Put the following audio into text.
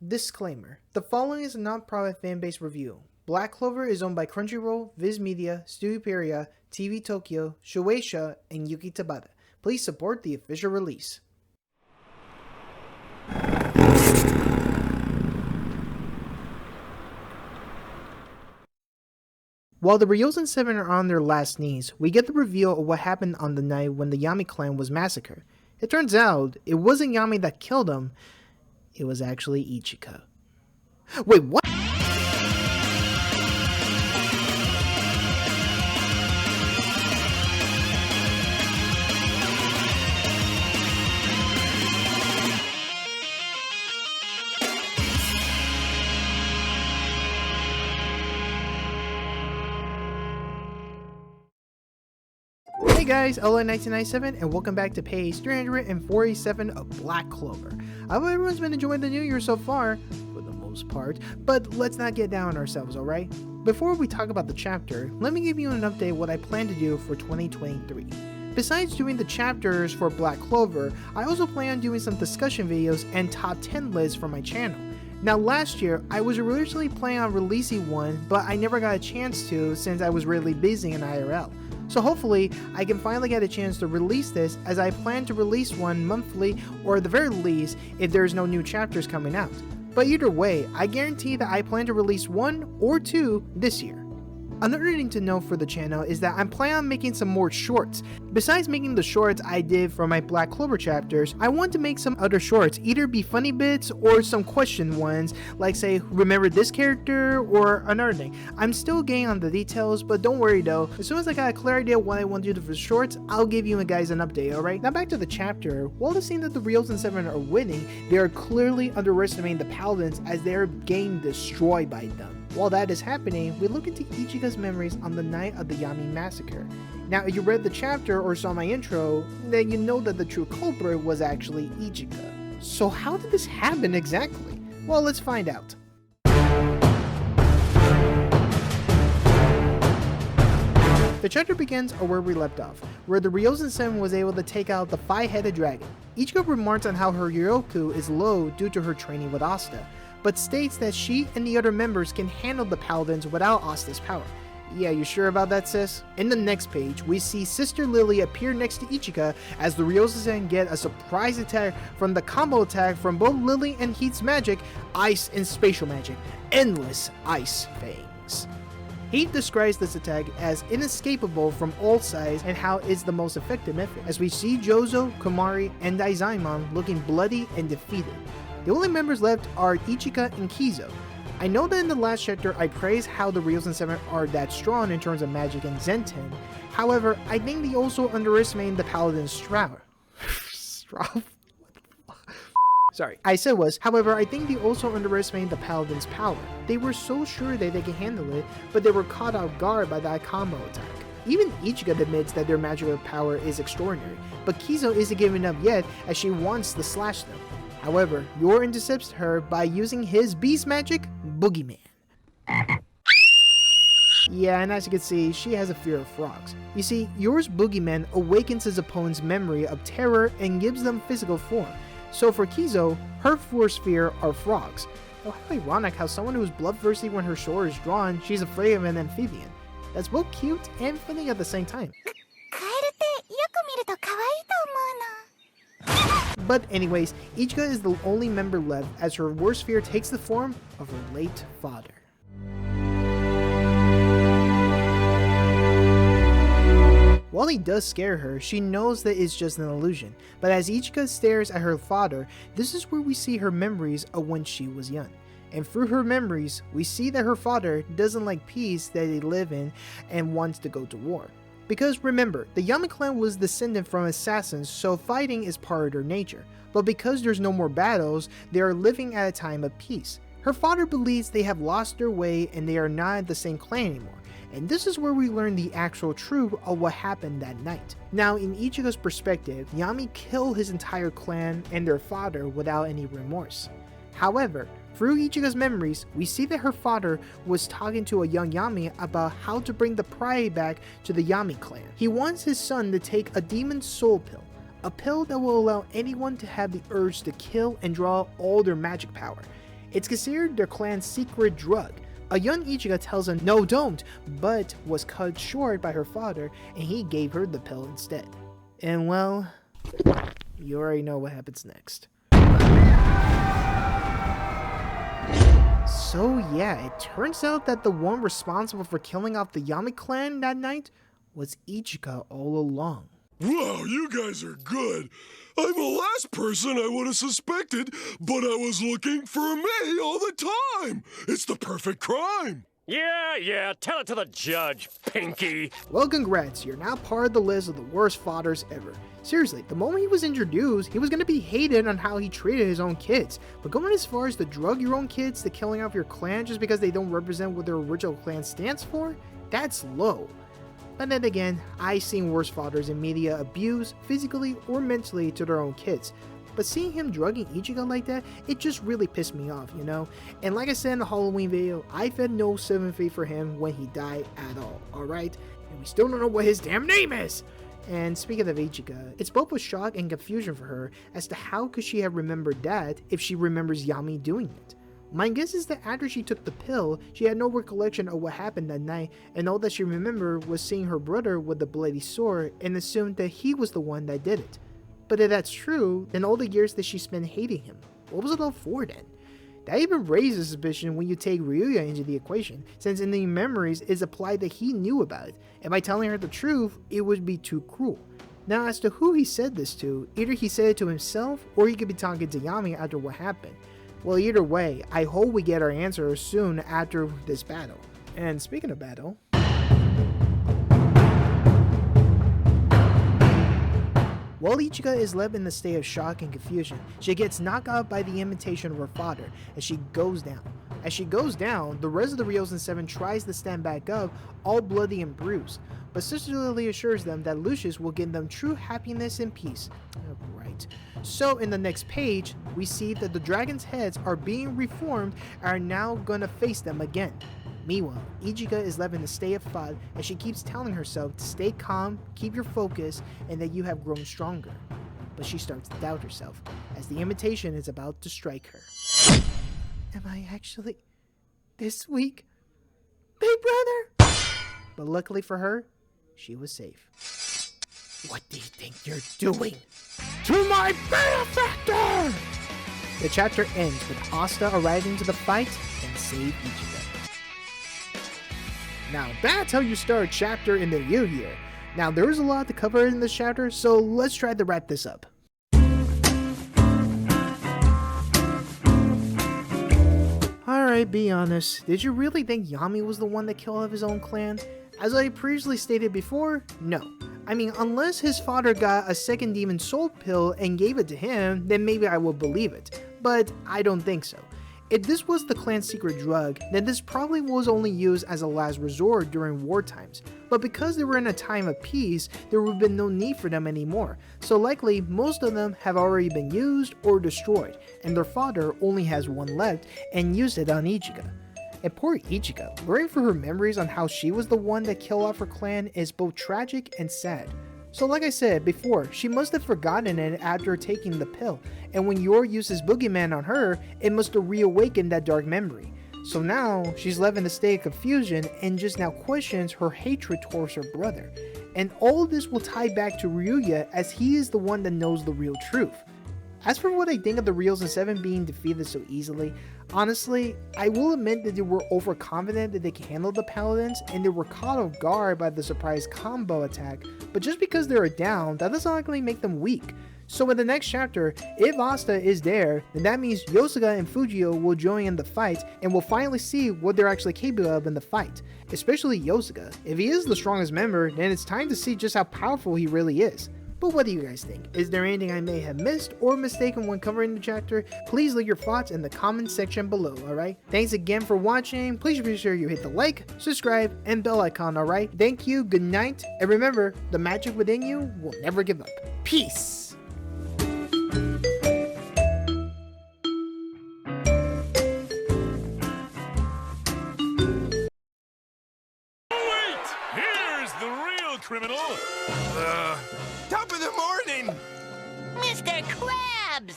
Disclaimer: the following is a non-profit fan-based review. Black Clover is owned by Crunchyroll, Viz Media, Studio Pieria, TV Tokyo, Shueisha, and Yuki Tabata. Please support the official release. While the Ryuzen 7 are on their last knees, we get the reveal of what happened on the night when the Yami clan was massacred. It turns out, it wasn't Yami that killed them, it was actually Ichika. Wait, what? Hey guys, LA1997 and welcome back to page 347 of Black Clover. I hope everyone's been enjoying the new year so far, for the most part, but let's not get down on ourselves, alright? Before we talk about the chapter, let me give you an update what I plan to do for 2023. Besides doing the chapters for Black Clover, I also plan on doing some discussion videos and top 10 lists for my channel. Now last year, I was originally planning on releasing one, but I never got a chance to since I was really busy in IRL. So hopefully, I can finally get a chance to release this as I plan to release one monthly or at the very least if there's no new chapters coming out. But either way, I guarantee that I plan to release one or two this year. Another thing to know for the channel is that I'm planning on making some more shorts. Besides making the shorts I did for my Black Clover chapters, I want to make some other shorts, either be funny bits or some question ones, like say, remember this character or another thing. I'm still getting on the details, but don't worry though, as soon as I got a clear idea what I want to do for the shorts, I'll give you guys an update, alright? Now back to the chapter. While the scene that the Ryuzen 7 are winning, they are clearly underestimating the Paladins as they are getting destroyed by them. While that is happening, we look into Ichika's memories on the night of the Yami massacre. Now, if you read the chapter or saw my intro, then you know that the true culprit was actually Ichika. So how did this happen exactly? Well, let's find out. The chapter begins where we left off, where the Ryuzen 7 was able to take out the 5-headed dragon. Ichika remarks on how her Ryoku is low due to her training with Asta, but states that she and the other members can handle the Paladins without Asta's power. Yeah, you sure about that, sis? In the next page, we see Sister Lily appear next to Ichika as the Ryuzen get a surprise attack from the combo attack from both Lily and Heat's magic, ice and spatial magic, endless ice fangs. Heat describes this attack as inescapable from all sides and how it's the most effective method, as we see Jozo, Komari, and Daizaimon looking bloody and defeated. The only members left are Ichika and Kizo. I know that in the last chapter I praised how the Ryuzen 7 are that strong in terms of magic and Zenten, however, I think they also underestimated the Paladin's Sorry, I said was, however, I think they also underestimated the Paladin's power. They were so sure that they could handle it, but they were caught off guard by that combo attack. Even Ichika admits that their magical power is extraordinary, but Kizo isn't giving up yet as she wants to slash them. However, Yor intercepts her by using his beast magic, Boogeyman. Yeah, and as you can see, she has a fear of frogs. You see, Yor's Boogeyman awakens his opponent's memory of terror and gives them physical form. So for Kizo, her worst fear are frogs. Oh, how ironic how someone who's bloodthirsty when her sword is drawn, she's afraid of an amphibian. That's both cute and funny at the same time. But anyways, Ichika is the only member left as her worst fear takes the form of her late father. While he does scare her, she knows that it's just an illusion, but as Ichika stares at her father, this is where we see her memories of when she was young. And through her memories, we see that her father doesn't like peace that they live in and wants to go to war. Because remember, the Yami clan was descended from assassins, so fighting is part of their nature. But because there's no more battles, they are living at a time of peace. Her father believes they have lost their way and they are not the same clan anymore. And this is where we learn the actual truth of what happened that night. Now, in Ichika's perspective, Yami killed his entire clan and their father without any remorse. However, through Ichika's memories, we see that her father was talking to a young Yami about how to bring the pride back to the Yami clan. He wants his son to take a demon soul pill, a pill that will allow anyone to have the urge to kill and draw all their magic power. It's considered their clan's secret drug. A young Ichika tells him no don't, but was cut short by her father and he gave her the pill instead. And well, you already know what happens next. So yeah, it turns out that the one responsible for killing off the Yami clan that night was Ichika all along. Wow, you guys are good. I'm the last person I would have suspected, but I was looking for me all the time. It's the perfect crime. Yeah, tell it to the judge, Pinky. Well, congrats, you're now part of the list of the worst fathers ever. Seriously, the moment he was introduced, he was going to be hated on how he treated his own kids. But going as far as to drug your own kids to killing off your clan just because they don't represent what their original clan stands for, that's low. But then again, I've seen worse fathers in media abuse physically or mentally to their own kids. But seeing him drugging Ichika like that, it just really pissed me off, you know? And like I said in the Halloween video, I felt no sympathy for him when he died at all, alright? And we still don't know what his damn name is! And speaking of Ichika, it's both a shock and confusion for her as to how could she have remembered that if she remembers Yami doing it. My guess is that after she took the pill, she had no recollection of what happened that night, and all that she remembered was seeing her brother with the bloody sword and assumed that he was the one that did it. But if that's true, then all the years that she spent hating him, what was it all for then? That even raises suspicion when you take Ryuzen into the equation, since in the memories it's implied that he knew about it, and by telling her the truth, it would be too cruel. Now as to who he said this to, either he said it to himself, or he could be talking to Yami after what happened. Well, either way, I hope we get our answer soon after this battle. And speaking of battle, while Ichika is left in a state of shock and confusion, she gets knocked out by the imitation of her father as she goes down. As she goes down, the rest of the Ryuzen 7 tries to stand back up, all bloody and bruised, but Sister Lily assures them that Lucius will give them true happiness and peace. Alright. So in the next page, we see that the dragon's heads are being reformed and are now gonna face them again. Meanwhile, Ichika is left in a state of thought as she keeps telling herself to stay calm, keep your focus, and that you have grown stronger. But she starts to doubt herself as the imitation is about to strike her. Am I actually this weak, big brother? But luckily for her, she was safe. What do you think you're doing to my benefactor? The chapter ends with Asta arriving to the fight and save Ichika. Now that's how you start a chapter in the new year. Now there is a lot to cover in this chapter, so let's try to wrap this up. Alright, be honest, did you really think Yami was the one that killed off his own clan? As I previously stated before, no. I mean, unless his father got a second demon soul pill and gave it to him, then maybe I would believe it. But I don't think so. If this was the clan's secret drug, then this probably was only used as a last resort during war times. But because they were in a time of peace, there would have been no need for them anymore. So likely, most of them have already been used or destroyed, and their father only has one left and used it on Ichika. And poor Ichika, learning from her memories on how she was the one that killed off her clan is both tragic and sad. So like I said before, she must have forgotten it after taking the pill, and when Yor uses Boogeyman on her, it must have reawakened that dark memory. So now, she's left in a state of confusion and just now questions her hatred towards her brother. And all this will tie back to Ryuya as he is the one that knows the real truth. As for what I think of the Ryuzen 7 being defeated so easily, honestly, I will admit that they were overconfident that they can handle the Paladins and they were caught off guard by the surprise combo attack, but just because they are down, that doesn't actually make them weak. So in the next chapter, if Asta is there, then that means Yosuga and Fujio will join in the fight and we'll finally see what they're actually capable of in the fight, especially Yosuga. If he is the strongest member, then it's time to see just how powerful he really is. But what do you guys think? Is there anything I may have missed or mistaken when covering the chapter? Please leave your thoughts in the comment section below, alright? Thanks again for watching. Please be sure you hit the like, subscribe, and bell icon, alright? Thank you, good night, and remember, the magic within you will never give up. Peace! Wait! Here's the real criminal! Top of the morning! Mr. Krabs!